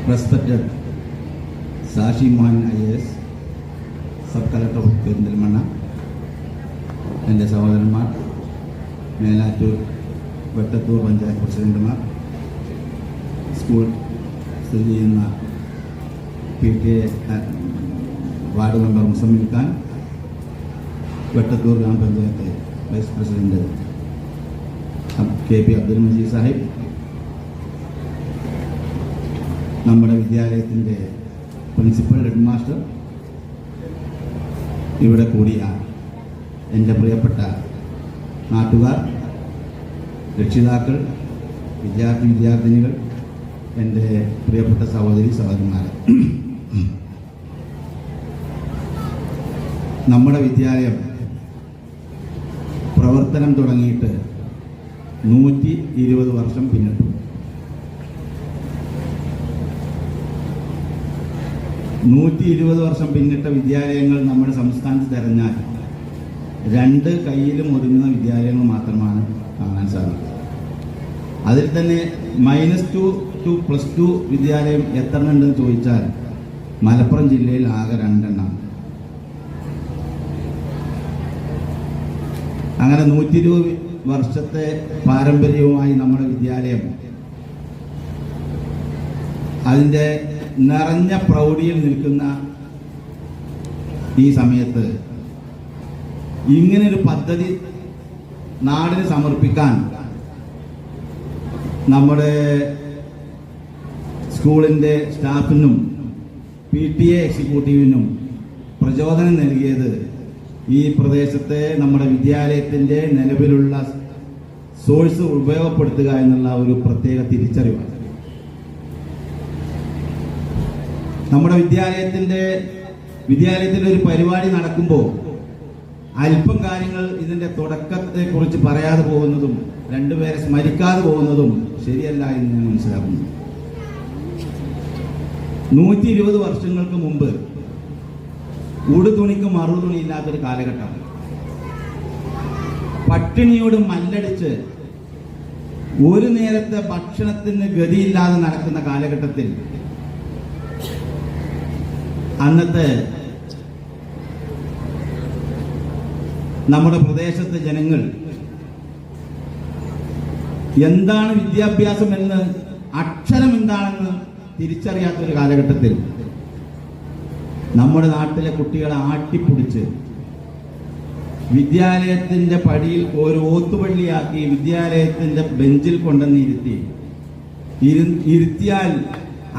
Respected Sashi Mohan IAS, Sub-Collector of Perindalmanna, എൻ്റെ സഹോദരന്മാർ, മേലാറ്റൂർ വെട്ടത്തൂർ പഞ്ചായത്ത് പ്രസിഡന്റുമാർ, സ്കൂൾ സ്ഥിതി ചെയ്യുന്ന PTA ward member Muzammil Khan, Vettathur ഗ്രാമപഞ്ചായത്ത് vice president KP Abdul Majeed Sahib, നമ്മുടെ വിദ്യാലയത്തിൻ്റെ പ്രിൻസിപ്പൽ ഹെഡ് മാസ്റ്റർ, ഇവിടെ കൂടിയ എൻ്റെ പ്രിയപ്പെട്ട നാട്ടുകാർ, രക്ഷിതാക്കൾ, വിദ്യാർത്ഥിനികൾ, എൻ്റെ പ്രിയപ്പെട്ട സഹോദരന്മാർ, നമ്മുടെ വിദ്യാലയം പ്രവർത്തനം തുടങ്ങിയിട്ട് 120 വർഷം പിന്നിട്ടു. 120 വർഷം പിന്നിട്ട വിദ്യാലയങ്ങൾ നമ്മുടെ സംസ്ഥാനത്ത് തെരഞ്ഞാൽ 2 കൈയിലും ഒതുങ്ങുന്ന വിദ്യാലയങ്ങൾ മാത്രമാണ് കാണാൻ സാധിക്കുക. അതിൽ തന്നെ -2 to +2 വിദ്യാലയം എത്ര ഉണ്ടെന്ന് ചോദിച്ചാൽ മലപ്പുറം ജില്ലയിൽ ആകെ 2 എണ്ണമാണ്. അങ്ങനെ 120 വർഷത്തെ പാരമ്പര്യവുമായി നമ്മുടെ വിദ്യാലയം അതിൻ്റെ നിറഞ്ഞ പ്രൗഢിയിൽ നിൽക്കുന്ന ഈ സമയത്ത് ഇങ്ങനൊരു പദ്ധതി നാടിന് സമർപ്പിക്കാൻ നമ്മുടെ സ്കൂളിൻ്റെ സ്റ്റാഫിനും PTA എക്സിക്യൂട്ടീവിനും പ്രചോദനം നൽകിയത് ഈ പ്രദേശത്തെ നമ്മുടെ വിദ്യാലയത്തിൻ്റെ നിലവിലുള്ള സോഴ്സ് ഉപയോഗപ്പെടുത്തുക എന്നുള്ള ഒരു പ്രത്യേക തിരിച്ചറിവാണ്. നമ്മുടെ വിദ്യാലയത്തിൽ ഒരു പരിപാടി നടക്കുമ്പോൾ അല്പം കാര്യങ്ങൾ ഇതിൻ്റെ തുടക്കത്തെക്കുറിച്ച് പറയാതെ പോകുന്നതും 2 പേരെ സ്മരിക്കാതെ പോകുന്നതും ശരിയല്ല എന്ന് ഞാൻ മനസ്സിലാക്കുന്നു. 120 വർഷങ്ങൾക്ക് മുമ്പ് ഉടുതുണിക്ക് മറുതുണി ഇല്ലാത്തൊരു കാലഘട്ടം, പട്ടിണിയോട് മല്ലടിച്ച് ഒരു നേരത്തെ ഭക്ഷണത്തിന് ഗതിയില്ലാതെ നടക്കുന്ന കാലഘട്ടത്തിൽ അന്നത്തെ നമ്മുടെ പ്രദേശത്തെ ജനങ്ങൾ എന്താണ് വിദ്യാഭ്യാസം എന്ന്, അക്ഷരം എന്താണെന്ന് തിരിച്ചറിയാത്തൊരു കാലഘട്ടത്തിൽ നമ്മുടെ നാട്ടിലെ കുട്ടികളെ ആട്ടിപ്പിടിച്ച് വിദ്യാലയത്തിൻ്റെ പടിയിൽ ഒരു ഓത്തുപള്ളിയാക്കി വിദ്യാലയത്തിൻ്റെ ബെഞ്ചിൽ കൊണ്ടുവന്ന് ഇരുത്തിയാൽ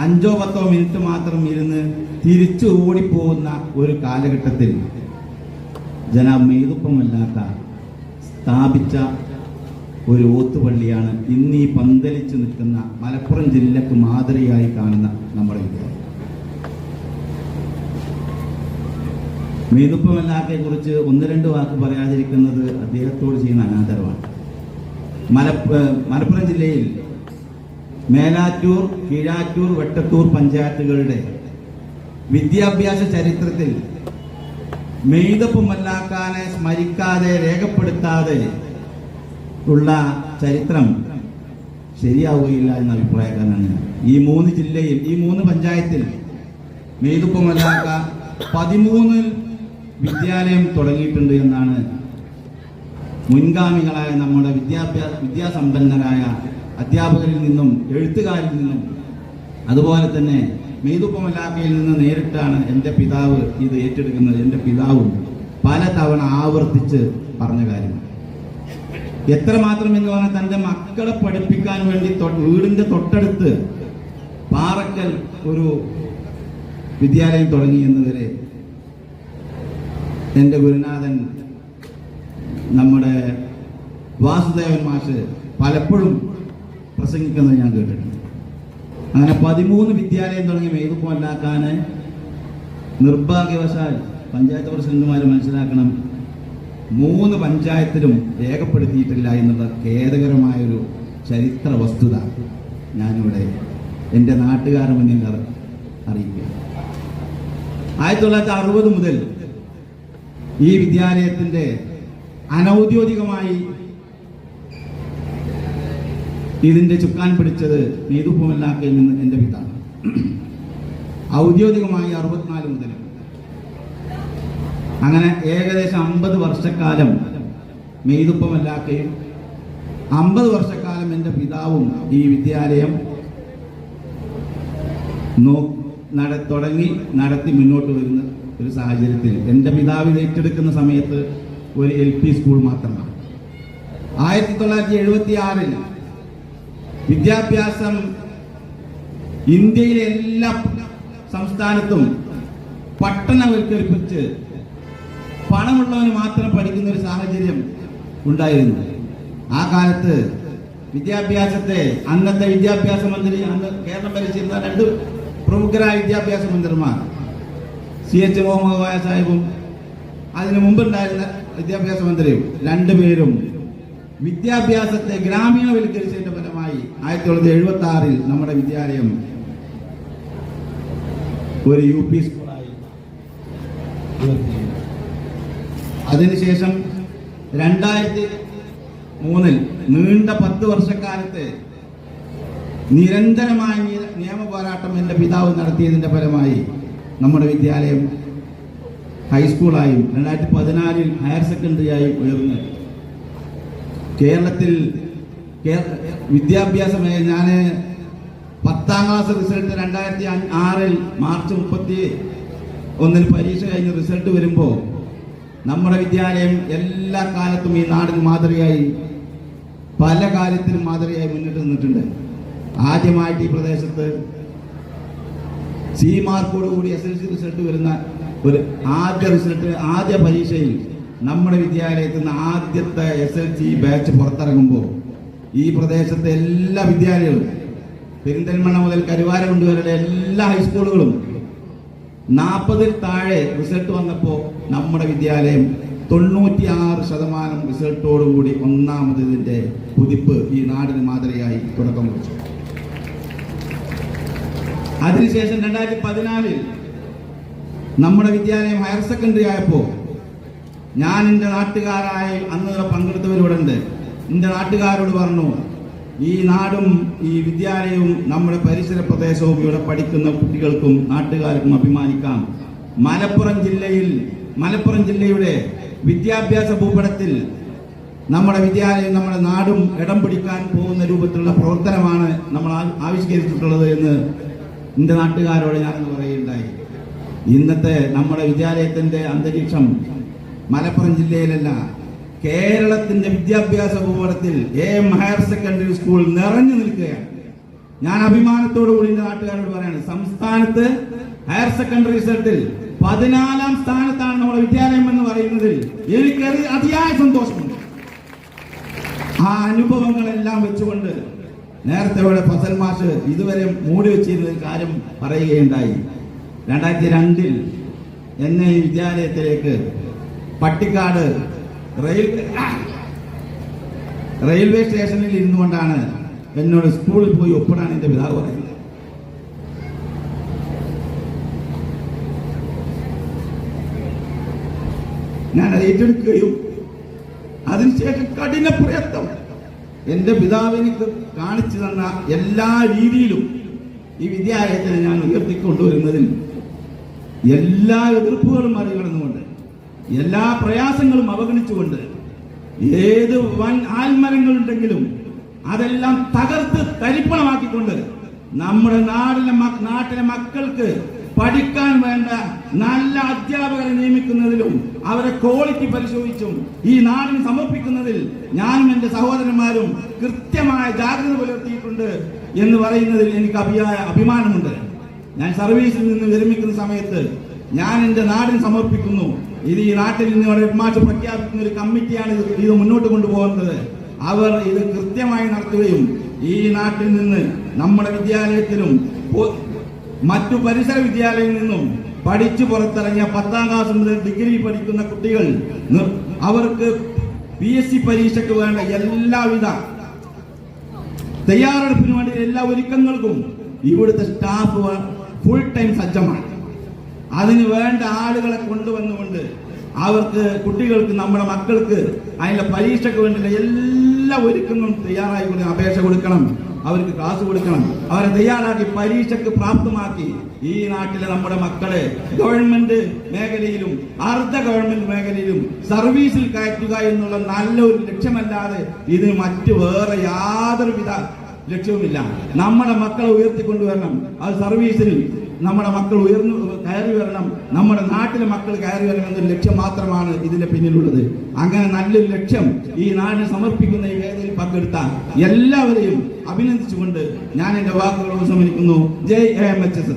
5-10 മിനിറ്റ് മാത്രം ഇരുന്ന് തിരിച്ചു ഓടിപ്പോകുന്ന ഒരു കാലഘട്ടത്തിൽ ജനാബ് മെയ്തുപ്പമല്ലാത്ത സ്ഥാപിച്ച ഒരു ഓത്തുപള്ളിയാണ് ഇന്ന് ഈ പന്തലിച്ച് നിൽക്കുന്ന മലപ്പുറം ജില്ലക്ക് മാതൃകയായി കാണുന്ന നമ്മുടെ വിദ്യാലയം. മെയ്തുപ്പമല്ലാത്തയെ കുറിച്ച് 1-2 വാക്ക് പറയാതിരിക്കുന്നത് അദ്ദേഹത്തോട് ചെയ്യുന്ന അനാദരവാണ്. മലപ്പുറം ജില്ലയിൽ മേലാറ്റൂർ, കീഴാറ്റൂർ, വെട്ടത്തൂർ പഞ്ചായത്തുകളുടെ വിദ്യാഭ്യാസ ചരിത്രത്തിൽ മെയ്തുപ്പമല്ലാക്കാനെ സ്മരിക്കാതെ രേഖപ്പെടുത്താതെ ഉള്ള ചരിത്രം ശരിയാവുകയില്ല എന്ന അഭിപ്രായക്കാരനാണ്. ഈ 3 ജില്ലയിൽ, ഈ 3 പഞ്ചായത്തിൽ മെയ്തുപ്പമല്ലാക്ക 13 വിദ്യാലയം തുടങ്ങിയിട്ടുണ്ട് എന്നാണ് മുൻഗാമികളായ നമ്മുടെ വിദ്യാസമ്പന്നരായ അധ്യാപകരിൽ നിന്നും എഴുത്തുകാരിൽ നിന്നും അതുപോലെ തന്നെ മെയ്തുപ്പമല്ലാക്കയിൽ നിന്ന് നേരിട്ടാണ് എൻ്റെ പിതാവ് ഇത് ഏറ്റെടുക്കുന്നത്. എൻ്റെ പിതാവും പലതവണ ആവർത്തിച്ച് പറഞ്ഞ കാര്യമാണ്. എത്രമാത്രം എന്ന് പറഞ്ഞാൽ തൻ്റെ മക്കളെ പഠിപ്പിക്കാൻ വേണ്ടി വീടിൻ്റെ തൊട്ടടുത്ത് പാറക്കൽ ഒരു വിദ്യാലയം തുടങ്ങി എന്നവരെ എൻ്റെ ഗുരുനാഥൻ നമ്മുടെ വാസുദേവൻ മാഷ് പലപ്പോഴും പ്രസംഗിക്കുന്നത് ഞാൻ കേട്ടിട്ടുണ്ട്. അങ്ങനെ 13 വിദ്യാലയം തുടങ്ങി മെയ്തുപ്പമല്ലാക്കാൻ നിർഭാഗ്യവശാൽ പഞ്ചായത്ത് പ്രസിഡന്റുമാർ മനസ്സിലാക്കണം, 3 പഞ്ചായത്തിലും രേഖപ്പെടുത്തിയിട്ടില്ല എന്നുള്ള ഖേദകരമായൊരു ചരിത്ര വസ്തുത ഞാനിവിടെ എൻ്റെ നാട്ടുകാരുടെ മുന്നിൽ അറിയിക്കുക. 1960 മുതൽ ഈ വിദ്യാലയത്തിൻ്റെ അനൗദ്യോഗികമായി ഇതിൻ്റെ ചുക്കാൻ പിടിച്ചത് മെയ്തുപ്പമല്ലാക്കയിൽ നിന്ന് എൻ്റെ പിതാവ്. ഔദ്യോഗികമായി 64 മുതൽ. അങ്ങനെ ഏകദേശം 50 വർഷക്കാലം മെയ്തുപ്പമല്ലാക്കയും 50 വർഷക്കാലം എൻ്റെ പിതാവും ഈ വിദ്യാലയം നടത്തി മുന്നോട്ട് വരുന്ന ഒരു സാഹചര്യത്തിൽ എൻ്റെ പിതാവ് ഇത് ഏറ്റെടുക്കുന്ന സമയത്ത് ഒരു LP സ്കൂൾ മാത്രമാണ്. 1976 വിദ്യാഭ്യാസം ഇന്ത്യയിലെ എല്ലാ സംസ്ഥാനത്തും പട്ടണവൽക്കരിപ്പിച്ച് പണമുള്ളവന് മാത്രം പഠിക്കുന്ന ഒരു സാഹചര്യം ഉണ്ടായിരുന്നു. ആ കാലത്ത് വിദ്യാഭ്യാസത്തെ അന്നത്തെ വിദ്യാഭ്യാസ മന്ത്രി, അന്ന് കേരളം ഭരിച്ചിരുന്ന 2 പ്രമുഖരായ വിദ്യാഭ്യാസ മന്ത്രിമാർ, CH മുഹമ്മദ് കോയ സാഹിബും അതിനു മുമ്പുണ്ടായിരുന്ന വിദ്യാഭ്യാസ മന്ത്രിയും, 2 പേരും വിദ്യാഭ്യാസത്തെ ഗ്രാമീണവൽക്കരിച്ചതിന്റെ ഫലമായി 1976 നമ്മുടെ വിദ്യാലയം ഒരു UP സ്കൂളായി. അതിനുശേഷം 2003 നീണ്ട 10 വർഷക്കാലത്ത് നിരന്തരമായ നിയമ പോരാട്ടം എൻ്റെ പിതാവ് നടത്തിയതിന്റെ ഫലമായി നമ്മുടെ വിദ്യാലയം ഹൈസ്കൂളായും 2014 ഹയർ സെക്കൻഡറി ഉയർന്നു. കേരളത്തിൽ വിദ്യാഭ്യാസമായി ഞാൻ 10ാം ക്ലാസ് റിസൾട്ട് 2006 മാർച്ച് 31 പരീക്ഷ കഴിഞ്ഞ് റിസൾട്ട് വരുമ്പോൾ നമ്മുടെ വിദ്യാലയം എല്ലാ കാലത്തും ഈ നാടിന് മാതൃകയായി, പല കാര്യത്തിലും മാതൃകയായി മുന്നിട്ട് നിന്നിട്ടുണ്ട്. ആദ്യമായിട്ട് ഈ പ്രദേശത്ത് C മാർക്കോടുകൂടി SLC റിസൾട്ട് വരുന്ന ഒരു ആദ്യ പരീക്ഷയിൽ നമ്മുടെ വിദ്യാലയത്തിൽ നിന്ന് ആദ്യത്തെ SLC ബാച്ച് പുറത്തിറങ്ങുമ്പോൾ ഈ പ്രദേശത്തെ എല്ലാ വിദ്യാലയങ്ങളും, പെരിന്തൽമണ്ണ മുതൽ കരുവാരക്കുണ്ട് വരെയുള്ള എല്ലാ ഹൈസ്കൂളുകളും 40-ൽ താഴെ റിസൾട്ട് വന്നപ്പോൾ നമ്മുടെ വിദ്യാലയം 96% റിസൾട്ടോടുകൂടി ഒന്നാമതിന്റെ കുതിപ്പ് ഈ നാടിന് മാതൃകയായി തുടക്കം കുറിച്ചു. അതിനുശേഷം 2014 നമ്മുടെ വിദ്യാലയം ഹയർ സെക്കൻഡറി ആയപ്പോൾ ഞാൻ എൻ്റെ നാട്ടുകാരായി അന്ന് പങ്കെടുത്തവരോടുണ്ട്, എൻ്റെ നാട്ടുകാരോട് പറഞ്ഞു, ഈ നാടും ഈ വിദ്യാലയവും നമ്മുടെ പരിസര പ്രദേശവും ഇവിടെ പഠിക്കുന്ന കുട്ടികൾക്കും നാട്ടുകാർക്കും അഭിമാനിക്കാം. മലപ്പുറം ജില്ലയുടെ വിദ്യാഭ്യാസ ഭൂപടത്തിൽ നമ്മുടെ വിദ്യാലയം, നമ്മുടെ നാടും ഇടം പിടിക്കാൻ പോകുന്ന രൂപത്തിലുള്ള പ്രവർത്തനമാണ് നമ്മൾ ആവിഷ്കരിച്ചിട്ടുള്ളത് എന്ന് എൻ്റെ നാട്ടുകാരോട് ഞാനെന്ന് പറയുകയുണ്ടായി. ഇന്നത്തെ നമ്മുടെ വിദ്യാലയത്തിന്റെ അന്തരീക്ഷം മലപ്പുറം ജില്ലയിലല്ല, കേരളത്തിന്റെ വിദ്യാഭ്യാസ ഭൂപടത്തിൽ AM ഹയർ സെക്കൻഡറി സ്കൂൾ നിറഞ്ഞു നിൽക്കുകയാണ്. ഞാൻ അഭിമാനത്തോടുകൂടി എൻ്റെ നാട്ടുകാരോട് പറയാണ്, സംസ്ഥാനത്ത് ഹയർ സെക്കൻഡറി റിസൾട്ടിൽ 14ാം സ്ഥാനത്താണ് നമ്മുടെ വിദ്യാലയം എന്ന് പറയുന്നതിൽ എനിക്ക് അതിയായ സന്തോഷമുണ്ട്. ആ അനുഭവങ്ങളെല്ലാം വെച്ചുകൊണ്ട് നേരത്തെ ഇവിടെ ഫസൽ മാഷ് ഇതുവരെ മൂടി വെച്ചിരുന്ന കാര്യം പറയുകയുണ്ടായി. 2002 എന്നെ ഈ വിദ്യാലയത്തിലേക്ക് പട്ടിക്കാട് റെയിൽവേ സ്റ്റേഷനിൽ ഇരുന്നുകൊണ്ടാണ് എന്നോട് സ്കൂളിൽ പോയി ഒപ്പിടാൻ എന്റെ പിതാവ് പറയുന്നത്. ഞാൻ അത് ഏറ്റെടുക്കുകയും അതിനുശേഷം കഠിന പ്രയത്നം എന്റെ പിതാവിന് കാണിച്ചു തന്ന എല്ലാ രീതിയിലും ഈ വിദ്യാലയത്തിന് ഞാൻ ഉയർത്തിക്കൊണ്ടുവരുന്നതിൽ എല്ലാ എതിർപ്പുകളും മറികടന്നുകൊണ്ട്, എല്ലാ പ്രയാസങ്ങളും അവഗണിച്ചുകൊണ്ട്, ഏത് വൻ ആൽമരങ്ങളുണ്ടെങ്കിലും അതെല്ലാം തകർത്ത് തരിപ്പണമാക്കിക്കൊണ്ട് നമ്മുടെ നാട്ടിലെ മക്കൾക്ക് പഠിക്കാൻ വേണ്ട നല്ല അധ്യാപകരെ നിയമിക്കുന്നതിലും അവരെ ക്വാളിറ്റി പരിശോധിച്ചും ഈ നാടിന് സമർപ്പിക്കുന്നതിൽ ഞാനും എന്റെ സഹോദരന്മാരും കൃത്യമായ ജാഗ്രത പുലർത്തിയിട്ടുണ്ട് എന്ന് പറയുന്നതിൽ എനിക്ക് അഭിമാനമുണ്ട്. ഞാൻ സർവീസിൽ നിന്ന് വിരമിക്കുന്ന സമയത്ത് ഞാൻ എന്റെ നാടിന് സമർപ്പിക്കുന്നു. ഇത് ഈ നാട്ടിൽ നിന്ന് ഹെഡ്മാസ്റ്റർ പ്രഖ്യാപിക്കുന്ന ഒരു കമ്മിറ്റിയാണ് ഇത് മുന്നോട്ട് കൊണ്ടുപോകുന്നത്. അവർ ഇത് കൃത്യമായി നടത്തുകയും ഈ നാട്ടിൽ നിന്ന് നമ്മുടെ വിദ്യാലയത്തിലും മറ്റു പരിസര വിദ്യാലയങ്ങളിൽ നിന്നും പഠിച്ചു പുറത്തിറങ്ങിയ 10ാം ക്ലാസ് മുതൽ ഡിഗ്രി പഠിക്കുന്ന കുട്ടികൾ അവർക്ക് PSC പരീക്ഷയ്ക്ക് വേണ്ട എല്ലാവിധ തയ്യാറെടുപ്പിന് വേണ്ടി എല്ലാ ഒരുക്കങ്ങൾക്കും ഇവിടുത്തെ സ്റ്റാഫ് ഫുൾ ടൈം സജ്ജമാണ്. അതിന് വേണ്ട ആളുകളെ കൊണ്ടുവന്നുകൊണ്ട് അവർക്ക് കുട്ടികൾക്ക്, നമ്മുടെ മക്കൾക്ക് അതിന്റെ പരീക്ഷയ്ക്ക് വേണ്ടിയുള്ള എല്ലാ ഒരുക്കങ്ങളും തയ്യാറായിക്കൊണ്ട് അപേക്ഷ കൊടുക്കണം. അവർക്ക് ക്ലാസ് കൊടുക്കണം, അവരെ തയ്യാറാക്കി പരീക്ഷയ്ക്ക് പ്രാപ്തമാക്കി ഈ നാട്ടിലെ നമ്മുടെ മക്കളെ ഗവൺമെന്റ് മേഖലയിലും അർദ്ധ ഗവൺമെന്റ് മേഖലയിലും സർവീസിൽ കയറ്റുക എന്നുള്ള നല്ലൊരു ലക്ഷ്യമല്ലാതെ ഇതിന് മറ്റ് വേറെ യാതൊരുവിധ ലക്ഷ്യവുമില്ല. നമ്മുടെ മക്കളെ ഉയർത്തിക്കൊണ്ടുവരണം. അത് സർവീസിൽ നമ്മുടെ മക്കൾ കയറി വരണം, നമ്മുടെ നാട്ടിലെ മക്കൾ കയറി വരണം എന്നൊരു ലക്ഷ്യം മാത്രമാണ് ഇതിന്റെ പിന്നിലുള്ളത്. അങ്ങനെ നല്ലൊരു ലക്ഷ്യം ഈ നാടിന് സമർപ്പിക്കുന്ന ഈ വേദിയിൽ പങ്കെടുത്ത എല്ലാവരെയും അഭിനന്ദിച്ചുകൊണ്ട് ഞാൻ എന്റെ വാക്കുകൾ ഉപസംഹരിക്കുന്നു. ജയ് AMHS.